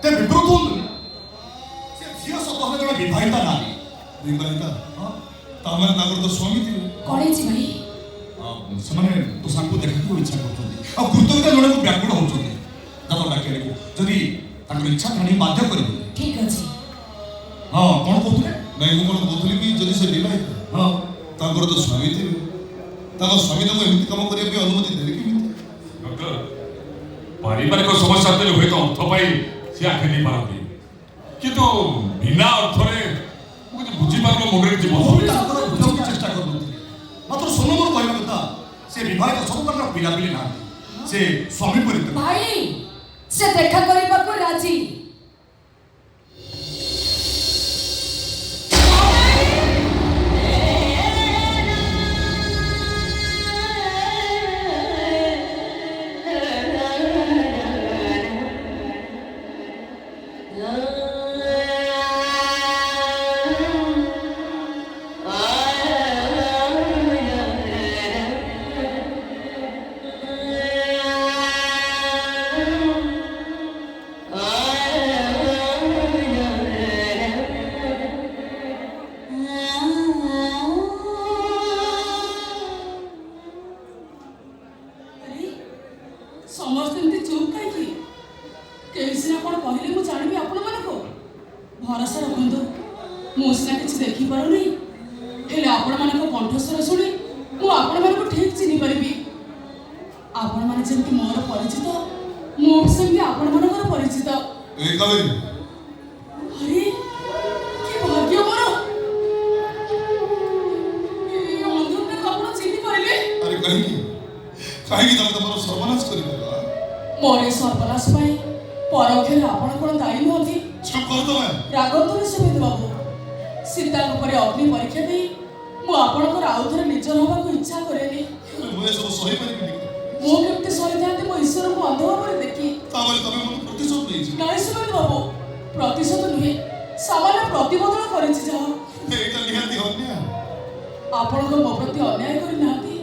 ते विकृत होऊन से झियो सतहरे जण विवाहिता नारी विवाहिता हां तामन तागर तो स्वामी थी कोणे जी भाई ସେମାନେ ତୁଷାରକୁ ଦେଖିବାକୁ ଇଚ୍ଛା କରୁଛନ୍ତି ଆଉ କୃତଜ୍ଞତା ଜଣକୁ ବ୍ୟାକୁଳ ହେଉଛନ୍ତି ଦାଦା ଡାକିବାକୁ ଯଦି ତାଙ୍କର ଇଚ୍ଛା ପ୍ରାଣୀ ବାଧ୍ୟ କରିବେ ଠିକ ଅଛି ହଁ କ'ଣ କହୁଥିଲେ ନାଇଁ ମୁଁ କ'ଣ କହୁଥିଲି କି ଯଦି ସେ ବିବାହିତ ହଁ ତାଙ୍କର ତ ସ୍ୱାମୀ ଥିବେ ତାଙ୍କ ସ୍ୱାମୀ ତାଙ୍କୁ ଏମିତି କାମ କରିବା ପାଇଁ ଅନୁମତି ଦେବେ କେମିତି ଡକ୍ଟର ପାରିବାରିକ ସମସ୍ୟା ଥିଲେ ହୁଏତ ଅର୍ଥ ପାଇଁ ସେ ଆଖି ଦେଇ ପାରନ୍ତି କିନ୍ତୁ ବିନା ଅର୍ଥରେ ମୁଁ କିଛି ବୁଝିପାରୁନ ମୁଣ୍ଡରେ ଯିବ ତାଙ୍କର ବୁଝିବାକୁ ଚେଷ୍ଟା କରୁନଥିଲେ ମାତ୍ର ସୋନମର କହିବା କଥା ସେ ବିବାହିତ ସବୁ ତାଙ୍କର ପିଲାପିଲି ନାହାନ୍ତି ସେ ସ୍ୱାମୀ ପରିତ୍ୟାଗ ଭାଇ ସେ ଦେଖା କରିବାକୁ ରାଜି ସମସ୍ତେ ଏମିତି ଚୁପ୍ କାହିଁକି କେହି ସିନା କ'ଣ କହିଲେ ମୁଁ ଜାଣିବି ଆପଣମାନଙ୍କୁ ଭରସା ରଖନ୍ତୁ ମୁଁ ସିନା କିଛି ଦେଖିପାରୁନି ହେଲେ ଆପଣମାନଙ୍କ କଣ୍ଠସ୍ୱର ଶୁଣି ମୁଁ ଆପଣମାନଙ୍କୁ ଠିକ୍ ଚିହ୍ନିପାରିବି ଆପଣମାନେ ଯେମିତି ମୋର ପରିଚିତ ମୁଁ ବି ସେମିତି ଆପଣମାନଙ୍କର ପରିଚିତ ଏ କାବେରୀ ଆରେ କି ଭାଗ୍ୟ ମୋର ଏ ଅନ୍ଧଟାକୁ ଆପଣ ଚିହ୍ନି ପାରିଲେ ଆରେ କାହିଁକି କାହିଁକି ତମେ ତମର ସର୍ବନାଶ କରିପାରିଲ ମୋର ଏ ସର୍ବନାଶ ପାଇଁ ପରୋକ୍ଷରେ ଆପଣ କ'ଣ ଦାୟୀ ନୁହନ୍ତି ଚୁପ୍ କର ତମେ ରାଗନ୍ତୁନି ସୁମିତ ବାବୁ ସୀତାଙ୍କ ପରି ଅଗ୍ନି ପରୀକ୍ଷା ଦେଇ ମୁଁ ଆପଣଙ୍କର ଆଉ ଥରେ ନିଜର ହେବାକୁ ଇଚ୍ଛା କରେନି ମୁଁ ଏସବୁ ସହିପାରିବିନି ମୁଁ କେମିତି ସହିଥାନ୍ତି ମୋ ଈଶ୍ୱରଙ୍କୁ ଅନ୍ଧ ଭାବରେ ଦେଖି ତାପରେ ତମେ ମୋତେ ପ୍ରତିଶୋଧ ନେଇଛ ନାଇଁ ସୁମିତ ବାବୁ ପ୍ରତିଶୋଧ ନୁହେଁ ସାମାନ୍ୟ ପ୍ରତିବଦଳ କରିଛି ଯାହା ଏଇଟା ନିହାତି ଅନ୍ୟାୟ ଆପଣଙ୍କ ମୋ ପ୍ରତି ଅନ୍ୟାୟ କରିନାହାନ୍ତି